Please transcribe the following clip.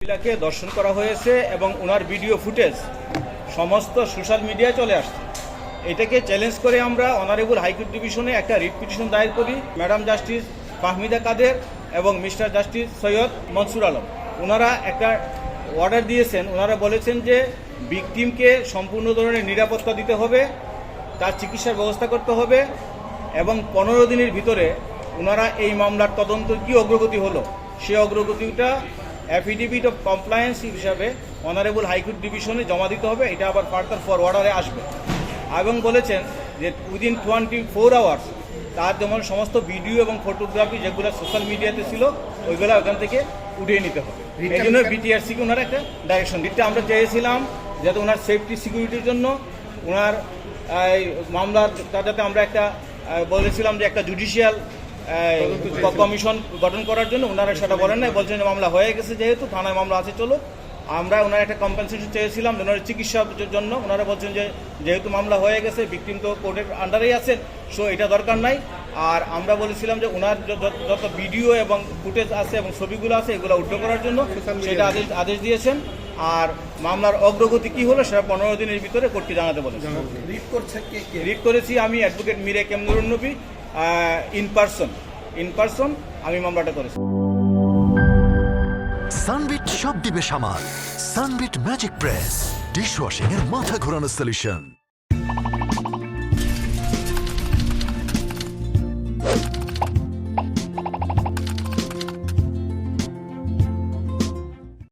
মহিলাকে দর্শন করা হয়েছে এবং ওনার ভিডিও ফুটেজ সমস্ত সোশ্যাল মিডিয়ায় চলে আসছে। এটাকে চ্যালেঞ্জ করে আমরা অনারেবল হাইকোর্ট ডিভিশনে একটা রিট পিটিশন দায়ের করি। ম্যাডাম জাস্টিস ফাহমিদা কাদের এবং মিস্টার জাস্টিস সৈয়দ মনসুর আলম ওনারা একটা অর্ডার দিয়েছেন। ওনারা বলেছেন যে ভিকটিমকে সম্পূর্ণ ধরনের নিরাপত্তা দিতে হবে, তার চিকিৎসার ব্যবস্থা করতে হবে এবং 15 দিনের ভিতরে ওনারা এই মামলার তদন্ত কী অগ্রগতি হলো সেই অগ্রগতিটা অ্যাফিডেভিট অফ কমপ্লায়েন্স হিসাবে অনারেবল হাইকোর্ট ডিভিশনে জমা দিতে হবে। এটা আবার ফার্দার ফর অর্ডারে আসবে এবং বলেছেন যে উইদিন 24 আওয়ার্স তার যেমন সমস্ত ভিডিও এবং ফটোগ্রাফি যেগুলো সোশ্যাল মিডিয়াতে ছিল ওইগুলো ওখান থেকে উঠিয়ে নিতে হবে। এই জন্য বিটিআরসিকে ওনার একটা ডাইরেকশন দিতে আমরা চেয়েছিলাম যাতে ওনার সেফটি সিকিউরিটির জন্য ওনার মামলার যাতে আমরা একটা বলেছিলাম যে একটা জুডিশিয়াল কমিশন গঠন করার জন্য ওনারা সেটা বলেন নাই, বলছেন যে মামলা হয়ে গেছে, যেহেতু থানায় মামলা আছে চলো। আমরা ওনার একটা কম্পেনসেশন চেয়েছিলাম ওনার চিকিৎসার জন্য। ওনারা বলছেন যে যেহেতু মামলা হয়ে গেছে, ভিকটিম তো কোর্টের আন্ডারেই আছেন, সো এটা দরকার নাই। আর আমরা বলেছিলাম যে ওনার যত ভিডিও এবং ফুটেজ আছে এবং ছবিগুলো আছে এগুলো উদ্ধার করার জন্য সেটা আদেশ দিয়েছেন। আর মামলার অগ্রগতি কি হলো সেটা 15 দিনের ভিতরে কোর্টকে জানাতে বলেছেন। রিট করেছি আমি অ্যাডভোকেট মিরে কেমনুরুন নবী ইন পারসন আমি মামলাটা করেছি। সানবিট সব দিবে সামাল। সানবিট ম্যাজিক প্রেস ডিশওয়াশিং এর মাথা ঘোরানো সলিউশন।